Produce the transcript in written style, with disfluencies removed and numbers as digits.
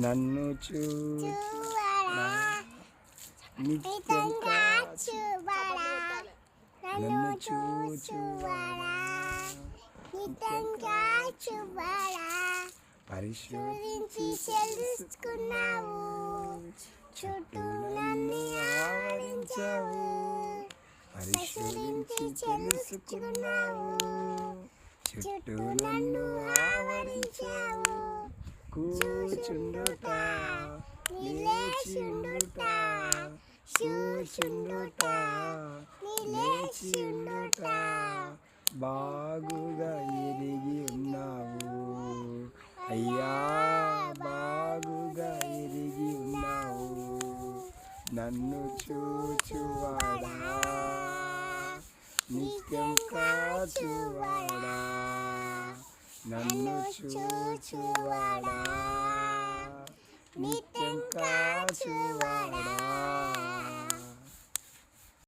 నన్ను చూచువాడా నిత్యం కాచువాడా నన్ను చూచువాడా నిత్యం కాచువాడా పరిశోధించి తెలుసుకున్నావు చుట్టూ నన్ను ఆవరించావు పరిశోధించి తెలుసుకున్నావు చుట్టూ నన్ను ఆవరించావు కూర్చుండుట నిలేచుండుట కూర్చుండుట నిలేచుండుట బాగుగా ఎరిగి ఉన్నావు అయ్యా బాగుగా ఎరిగి ఉన్నావు నన్ను చూచువాడా నిత్యం కాచువాడా నన్ను చూచువాడా నిత్యం కాచువాడా